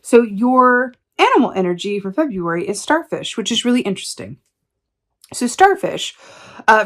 So your animal energy for February is starfish, which is really interesting. So starfish,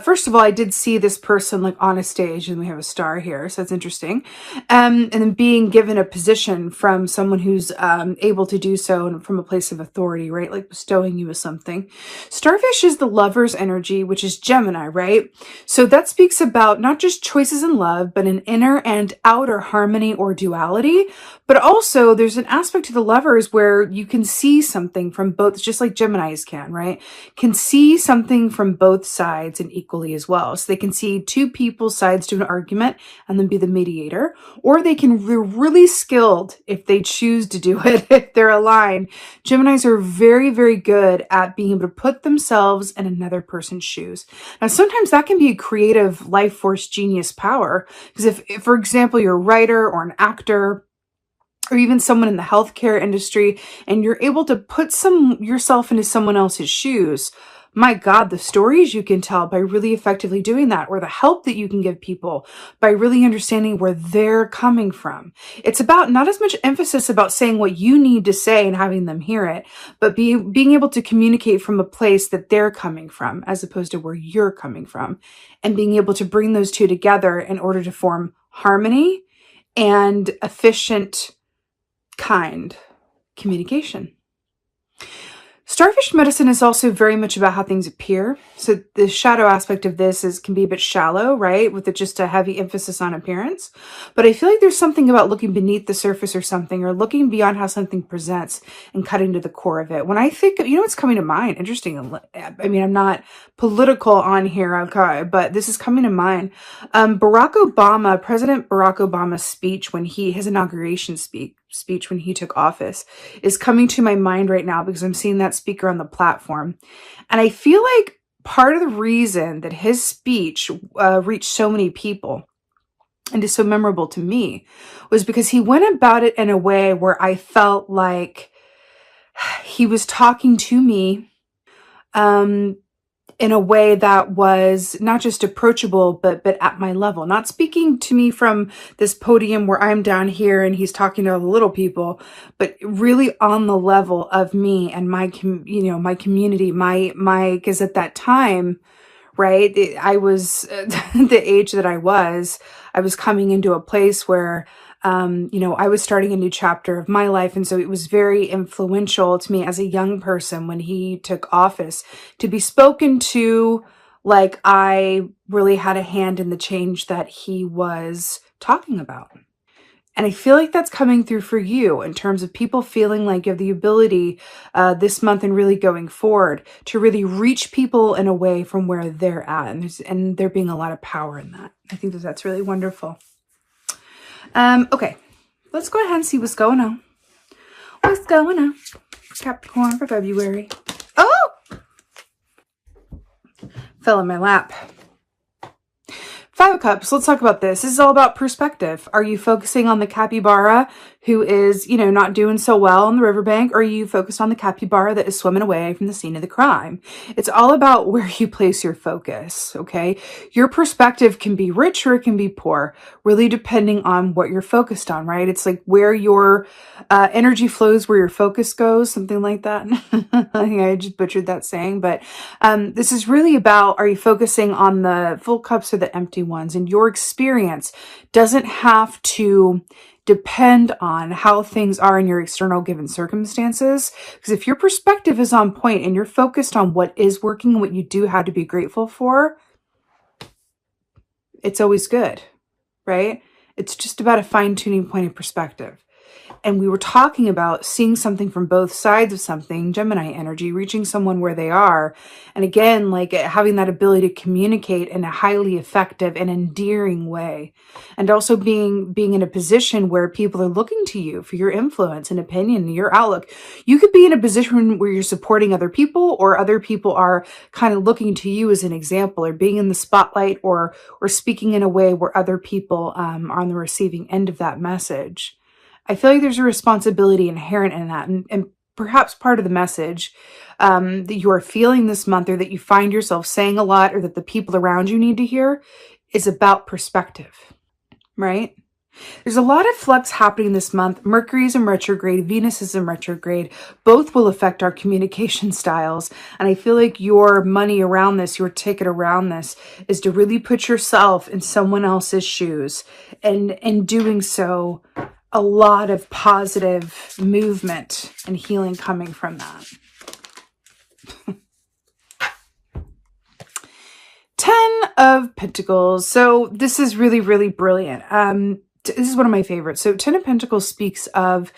first of all, I did see this person like on a stage, and we have a star here, so that's interesting. And then being given a position from someone who's able to do so and from a place of authority, right? Like bestowing you with something. Starfish is the lover's energy, which is Gemini, right? So that speaks about not just choices in love, but an inner and outer harmony or duality. But also there's an aspect to the lovers where you can see something from both, just like Geminis can, right? Can see something from both sides and equally as well. So they can see two people's sides to an argument and then be the mediator, or they can be really skilled if they choose to do it, if they're aligned. Geminis are very, very good at being able to put themselves in another person's shoes. Now, sometimes that can be a creative life force genius power, because if, for example, you're a writer or an actor, or even someone in the healthcare industry, and you're able to put yourself into someone else's shoes, my God, the stories you can tell by really effectively doing that, or the help that you can give people by really understanding where they're coming from. It's about not as much emphasis about saying what you need to say and having them hear it, but being able to communicate from a place that they're coming from, as opposed to where you're coming from, and being able to bring those two together in order to form harmony and efficient, kind communication. Starfish medicine is also very much about how things appear. So the shadow aspect of this can be a bit shallow, right? With just a heavy emphasis on appearance. But I feel like there's something about looking beneath the surface or something, or looking beyond how something presents and cutting to the core of it. When I think, what's coming to mind? Interesting. I mean, I'm not political on here, okay, but this is coming to mind. President Barack Obama's speech his inauguration speech when he took office is coming to my mind right now, because I'm seeing that speaker on the platform. And I feel like part of the reason that his speech reached so many people and is so memorable to me was because he went about it in a way where I felt like he was talking to me in a way that was not just approachable, but at my level, not speaking to me from this podium where I'm down here and he's talking to all the little people, but really on the level of me and my community, because at that time, right, I was the age that I was coming into a place where I was starting a new chapter of my life. And so it was very influential to me as a young person when he took office to be spoken to like I really had a hand in the change that he was talking about. And I feel like that's coming through for you in terms of people feeling like you have the ability this month and really going forward to really reach people in a way from where they're at. And there being a lot of power in that. I think that's really wonderful. Okay, let's go ahead and see what's going on. What's going on? Capricorn for February. Oh! Fell in my lap. 5 of Cups. Let's talk about this. This is all about perspective. Are you focusing on the capybara who is, not doing so well on the riverbank? Or are you focused on the capybara that is swimming away from the scene of the crime? It's all about where you place your focus, okay? Your perspective can be rich or it can be poor, really depending on what you're focused on, right? It's like where your energy flows, where your focus goes, something like that. I think I just butchered that saying, but this is really about, are you focusing on the full cups or the empty ones? And your experience doesn't have to depend on how things are in your external given circumstances. Because if your perspective is on point and you're focused on what is working and what you do have to be grateful for, it's always good, right? It's just about a fine-tuning point of perspective. And we were talking about seeing something from both sides of something, Gemini energy, reaching someone where they are. And again, like having that ability to communicate in a highly effective and endearing way. And also being in a position where people are looking to you for your influence and opinion and your outlook. You could be in a position where you're supporting other people, or other people are kind of looking to you as an example, or being in the spotlight, or speaking in a way where other people are on the receiving end of that message. I feel like there's a responsibility inherent in that. And perhaps part of the message that you are feeling this month, or that you find yourself saying a lot, or that the people around you need to hear, is about perspective, right? There's a lot of flux happening this month. Mercury is in retrograde, Venus is in retrograde. Both will affect our communication styles. And I feel like your money around this, your ticket around this, is to really put yourself in someone else's shoes. And in doing so, a lot of positive movement and healing coming from that. 10 of Pentacles. So this is really, really brilliant. This is one of my favorites. So 10 of Pentacles speaks of,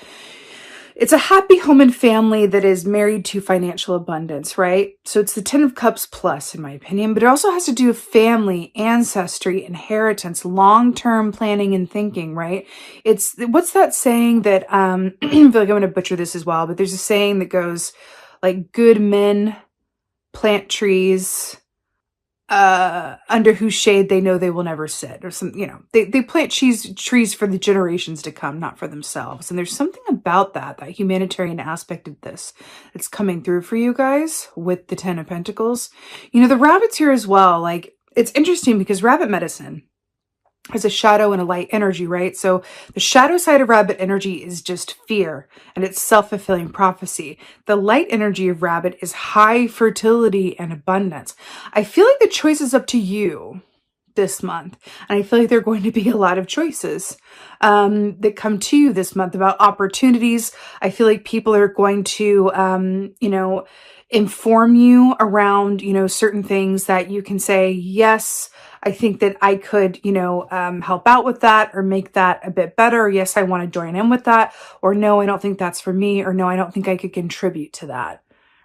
it's a happy home and family that is married to financial abundance, right? So it's the 10 of Cups plus, in my opinion, but it also has to do with family, ancestry, inheritance, long-term planning and thinking, right? It's, what's that saying that, I feel like I'm going to butcher this as well, but there's a saying that goes like, good men plant trees, under whose shade they know they will never sit, or some, you know, they plant trees for the generations to come, not for themselves. And there's something about that humanitarian aspect of this that's coming through for you guys with the 10 of Pentacles. You know, the rabbits here as well. Like, it's interesting because rabbit medicine has a shadow and a light energy, right? So the shadow side of rabbit energy is just fear and it's self-fulfilling prophecy. The light energy of rabbit is high fertility and abundance. I feel like the choice is up to you this month. And I feel like there are going to be a lot of choices that come to you this month about opportunities. I feel like people are going to, you know, inform you around, you know, certain things that you can say, yes, I think that I could, you know, help out with that or make that a bit better. Or, yes, I want to join in with that. Or no, I don't think that's for me. Or no, I don't think I could contribute to that.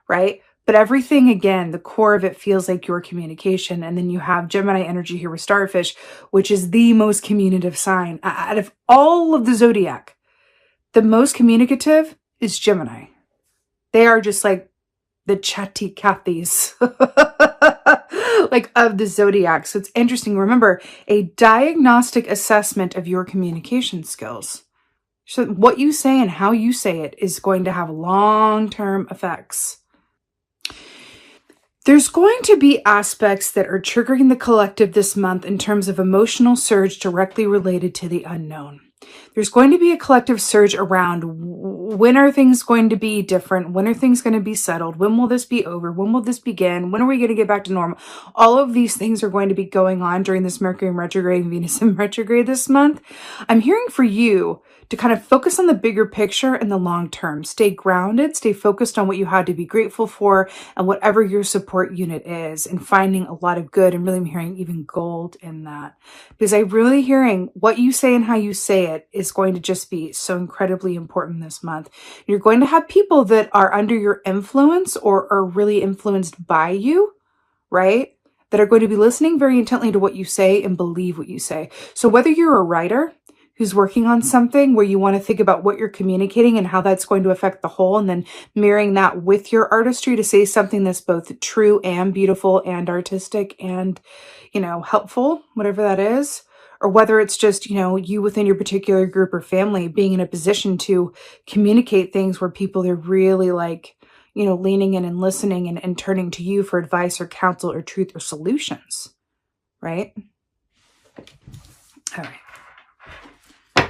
Right. But everything, again, the core of it feels like your communication. And then you have Gemini energy here with Starfish, which is the most communicative sign. Out of all of the zodiac, the most communicative is Gemini. They are just like the chatty Cathys like of the zodiac. So it's interesting. Remember, a diagnostic assessment of your communication skills. So what you say and how you say it is going to have long-term effects. There's going to be aspects that are triggering the collective this month in terms of emotional surge directly related to the unknown. There's going to be a collective surge around when are things going to be different? When are things going to be settled? When will this be over? When will this begin? When are we going to get back to normal? All of these things are going to be going on during this Mercury in retrograde and Venus in retrograde this month. I'm hearing for you to kind of focus on the bigger picture and the long term. Stay grounded, stay focused on what you had to be grateful for and whatever your support unit is, and finding a lot of good. And really I'm hearing even gold in that, because I'm really hearing what you say and how you say it is going to just be so incredibly important this month. You're going to have people that are under your influence or are really influenced by you, right? That are going to be listening very intently to what you say and believe what you say. So whether you're a writer who's working on something where you want to think about what you're communicating and how that's going to affect the whole, and then marrying that with your artistry to say something that's both true and beautiful and artistic and, you know, helpful, whatever that is. Or whether it's just, you know, you within your particular group or family being in a position to communicate things where people are really like, you know, leaning in and listening and turning to you for advice or counsel or truth or solutions, right? All right.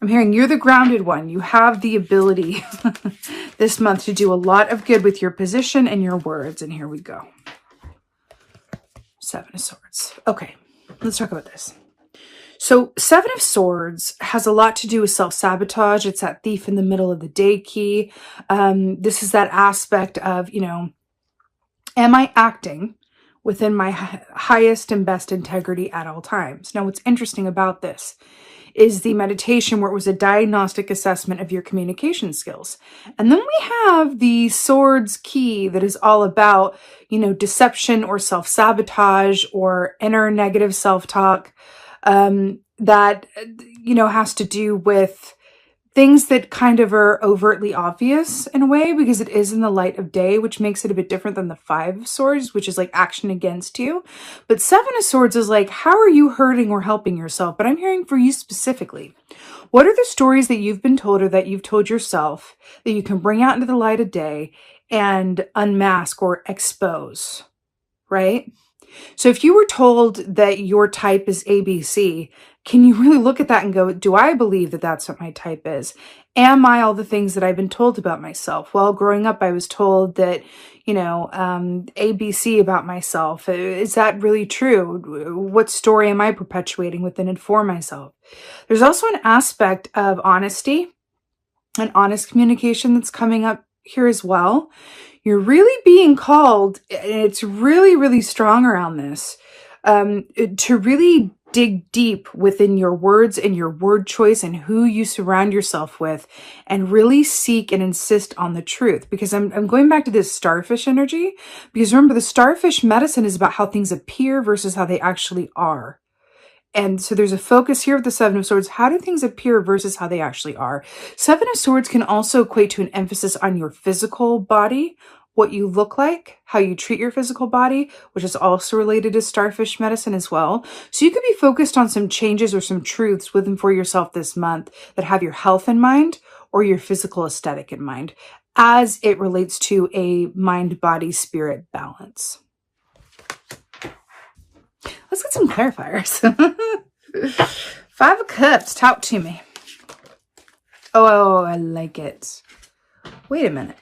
I'm hearing you're the grounded one. You have the ability this month to do a lot of good with your position and your words. And here we go. 7 of Swords. Okay, let's talk about this. So 7 of Swords has a lot to do with self-sabotage. It's that thief in the middle of the day key. This is that aspect of, you know, am I acting within my highest and best integrity at all times? Now, what's interesting about this is the meditation where it was a diagnostic assessment of your communication skills. And then we have the Swords key that is all about, you know, deception or self-sabotage or inner negative self-talk. That, you know, has to do with things that kind of are overtly obvious in a way, because it is in the light of day, which makes it a bit different than the 5 of Swords, which is like action against you. But 7 of Swords is like, how are you hurting or helping yourself? But I'm hearing for you specifically, what are the stories that you've been told or that you've told yourself that you can bring out into the light of day and unmask or expose, right? So if you were told that your type is ABC, can you really look at that and go, do I believe that that's what my type is? Am I all the things that I've been told about myself? Well, growing up, I was told that, ABC about myself. Is that really true? What story am I perpetuating within and for myself? There's also an aspect of honesty and honest communication that's coming up here as well. You're really being called, and it's really, really strong around this, to really dig deep within your words and your word choice and who you surround yourself with, and really seek and insist on the truth. Because I'm going back to this starfish energy, because remember, the starfish medicine is about how things appear versus how they actually are. And so there's a focus here with the Seven of Swords. How do things appear versus how they actually are? Seven of Swords can also equate to an emphasis on your physical body, what you look like, how you treat your physical body, which is also related to starfish medicine as well. So you could be focused on some changes or some truths within for yourself this month that have your health in mind or your physical aesthetic in mind as it relates to a mind-body-spirit balance. Let's get some clarifiers. Five of Cups, talk to me. Oh, I like it. Wait a minute.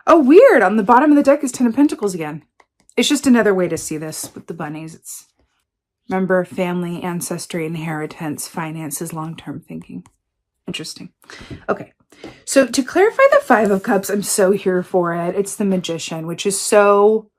Oh, weird. On the bottom of the deck is Ten of Pentacles again. It's just another way to see this with the bunnies. It's, remember, family, ancestry, inheritance, finances, long-term thinking. Interesting. Okay. So to clarify the Five of Cups, I'm so here for it. It's the Magician, which is so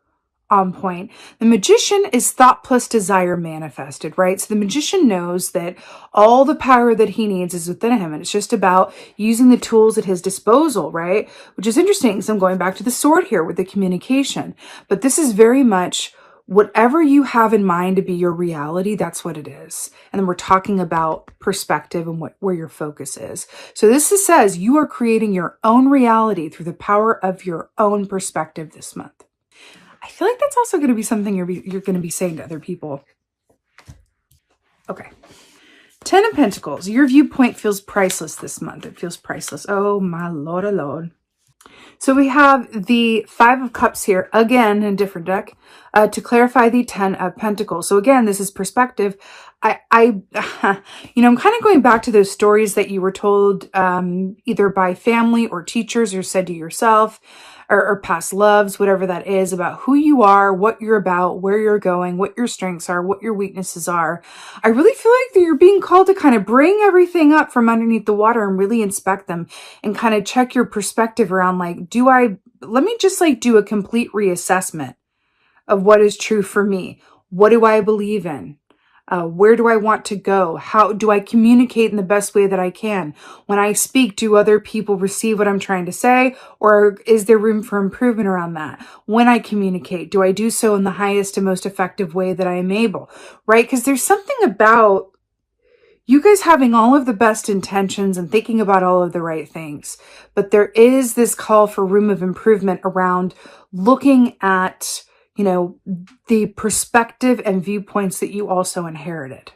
on point. The Magician is thought plus desire manifested, right? So the Magician knows that all the power that he needs is within him, and it's just about using the tools at his disposal, right? Which is interesting because I'm going back to the Sword here with the communication. But this is very much whatever you have in mind to be your reality, that's what it is. And then we're talking about perspective and where your focus is. So this says you are creating your own reality through the power of your own perspective this month. I feel like that's also going to be something you're going to be saying to other people. Okay. Ten of Pentacles. Your viewpoint feels priceless this month. It feels priceless. Oh, my Lord, oh Lord. So we have the Five of Cups here, again, in a different deck, to clarify the Ten of Pentacles. So again, this is perspective. I'm kind of going back to those stories that you were told either by family or teachers or said to yourself, or past loves, whatever that is, about who you are, what you're about, where you're going, what your strengths are, what your weaknesses are. I really feel like that you're being called to kind of bring everything up from underneath the water and really inspect them and kind of check your perspective around, like, let me just like do a complete reassessment of what is true for me. What do I believe in? Where do I want to go? How do I communicate in the best way that I can? When I speak, do other people receive what I'm trying to say? Or is there room for improvement around that? When I communicate, do I do so in the highest and most effective way that I am able? Right? Because there's something about you guys having all of the best intentions and thinking about all of the right things. But there is this call for room of improvement around looking at the perspective and viewpoints that you also inherited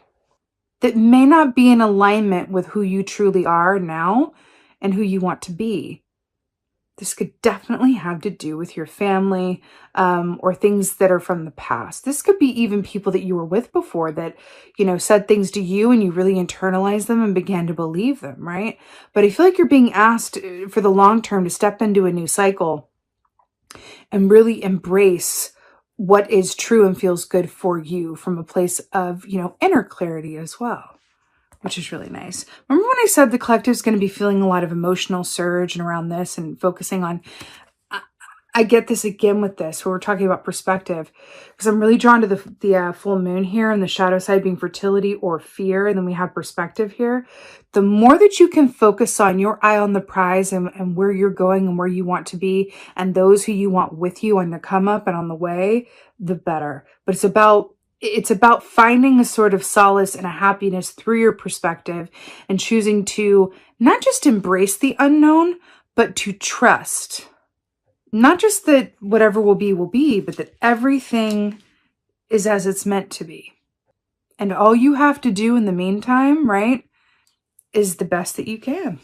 that may not be in alignment with who you truly are now and who you want to be. This could definitely have to do with your family or things that are from the past. This could be even people that you were with before that, said things to you and you really internalized them and began to believe them, right? But I feel like you're being asked for the long term to step into a new cycle and really embrace what is true and feels good for you from a place of, inner clarity as well, which is really nice. Remember when I said the collective is going to be feeling a lot of emotional surge and around this and focusing on, I get this again with this, where we're talking about perspective, because I'm really drawn to the full moon here and the shadow side being fertility or fear. And then we have perspective here. The more that you can focus on your eye on the prize and where you're going and where you want to be and those who you want with you on the come up and on the way, the better. But it's about finding a sort of solace and a happiness through your perspective and choosing to not just embrace the unknown, but to trust. Not just that whatever will be, but that everything is as it's meant to be. And all you have to do in the meantime, right, is the best that you can.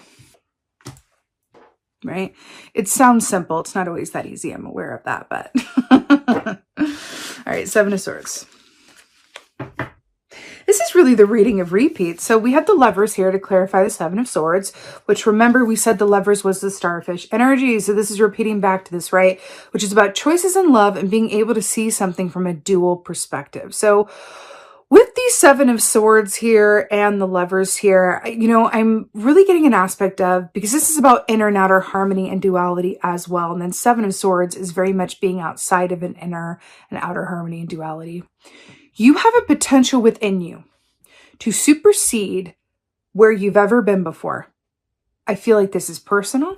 Right? It sounds simple. It's not always that easy. I'm aware of that, but all right, Seven of Swords. This is really really the reading of repeats. So we had the Lovers here to clarify the Seven of Swords, which, remember, we said the Lovers was the starfish energy. So this is repeating back to this, right? Which is about choices in love and being able to see something from a dual perspective. So with the Seven of Swords here and the Lovers here, I'm really getting an aspect of, because this is about inner and outer harmony and duality as well. And then Seven of Swords is very much being outside of an inner and outer harmony and duality. You have a potential within you to supersede where you've ever been before. I feel like this is personal.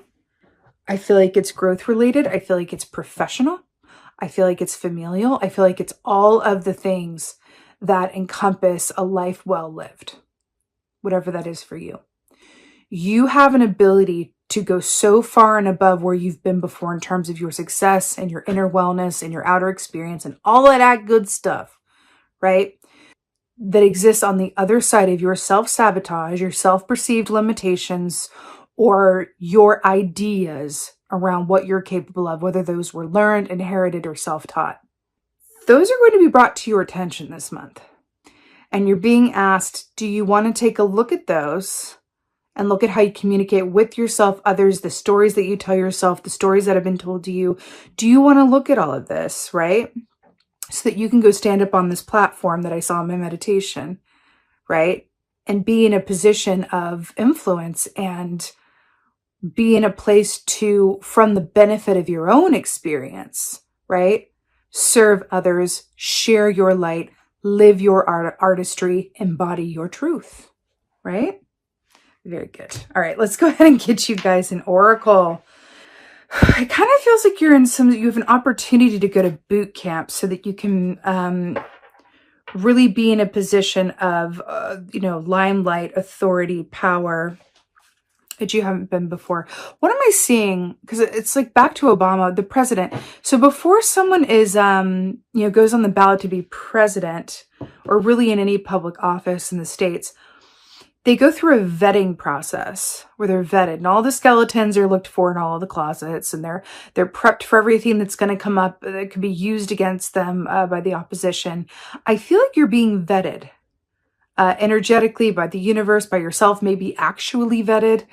I feel like it's growth related. I feel like it's professional. I feel like it's familial. I feel like it's all of the things that encompass a life well lived, whatever that is for you. You have an ability to go so far and above where you've been before in terms of your success and your inner wellness and your outer experience and all of that good stuff, right? That exists on the other side of your self-sabotage, your self-perceived limitations, or your ideas around what you're capable of, whether those were learned, inherited, or self-taught. Those are going to be brought to your attention this month. And you're being asked, do you want to take a look at those and look at how you communicate with yourself, others, the stories that you tell yourself, the stories that have been told to you? Do you want to look at all of this, right? So that you can go stand up on this platform that I saw in my meditation, right? And be in a position of influence and be in a place to, from the benefit of your own experience, right? Serve others, share your light, live your artistry, embody your truth, right? Very good. All right, let's go ahead and get you guys an oracle. It kind of feels like you have an opportunity to go to boot camp so that you can really be in a position of, limelight, authority, power that you haven't been before. What am I seeing? Because it's like back to Obama, the president. So before someone is, goes on the ballot to be president or really in any public office in the States, they go through a vetting process where they're vetted and all the skeletons are looked for in all of the closets, and they're prepped for everything that's going to come up that could be used against them by the opposition. I feel like you're being vetted energetically by the universe, by yourself, maybe actually vetted,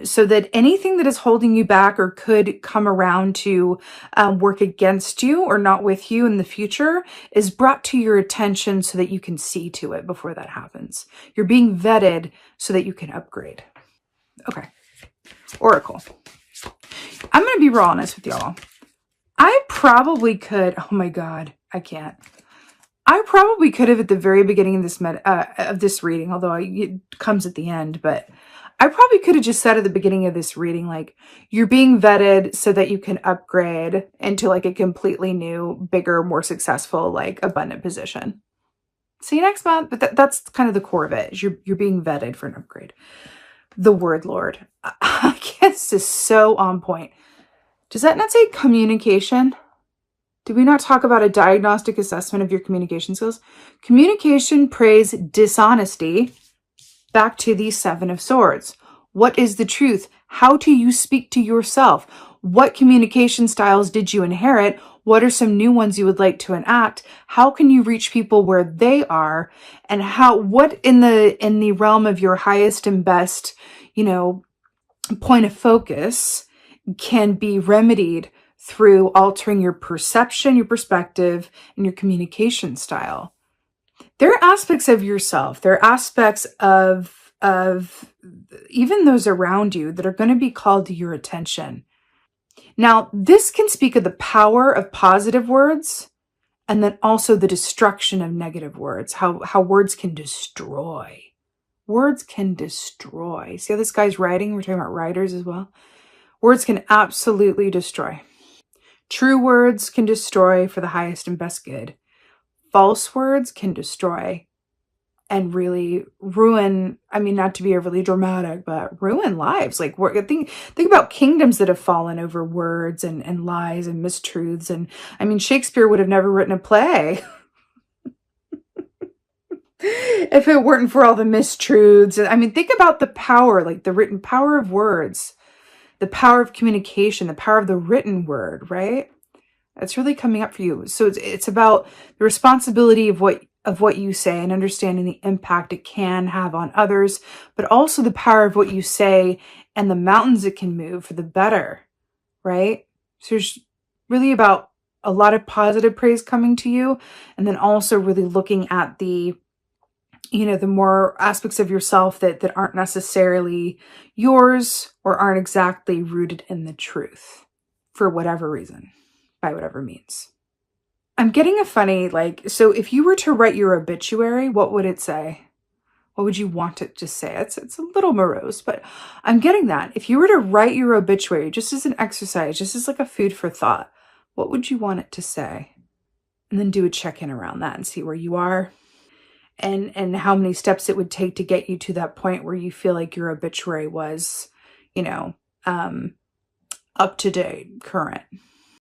so that anything that is holding you back or could come around to work against you or not with you in the future is brought to your attention so that you can see to it before that happens. You're being vetted so that you can upgrade. Okay. Oracle. I'm going to be real honest with y'all. I probably could, oh my God, I can't. I probably could have at the very beginning of this reading, although it comes at the end, but I probably could have just said at the beginning of this reading, like, you're being vetted so that you can upgrade into like a completely new, bigger, more successful, like abundant position. See you next month. But that's kind of the core of it. Is you're being vetted for an upgrade. The word Lord. I guess is so on point. Does that not say communication? Did we not talk about a diagnostic assessment of your communication skills? Communication prays dishonesty. Back to the Seven of Swords. What is the truth? How do you speak to yourself? What communication styles did you inherit? What are some new ones you would like to enact? How can you reach people where they are? And what in the realm of your highest and best, point of focus can be remedied through altering your perception, your perspective, and your communication style. There are aspects of yourself, there are aspects of even those around you that are going to be called to your attention. Now, this can speak of the power of positive words and then also the destruction of negative words, how words can destroy. Words can destroy. See how this guy's writing? We're talking about writers as well. Words can absolutely destroy. True words can destroy for the highest and best good. False words can destroy and really ruin, not to be overly dramatic, but ruin lives. Like, think about kingdoms that have fallen over words and lies and mistruths. And Shakespeare would have never written a play if it weren't for all the mistruths. Think about the power, like the written power of words, the power of communication, the power of the written word, right? That's really coming up for you. So it's about the responsibility of of what you say and understanding the impact it can have on others, but also the power of what you say and the mountains it can move for the better, right? So there's really about a lot of positive praise coming to you, and then also really looking at the, the more aspects of yourself that aren't necessarily yours or aren't exactly rooted in the truth for whatever reason, by whatever means. I'm getting a funny, so if you were to write your obituary, what would it say? What would you want it to say? It's a little morose, but I'm getting that. If you were to write your obituary, just as an exercise, just as like a food for thought, what would you want it to say? And then do a check-in around that and see where you are and how many steps it would take to get you to that point where you feel like your obituary was, up to date, current.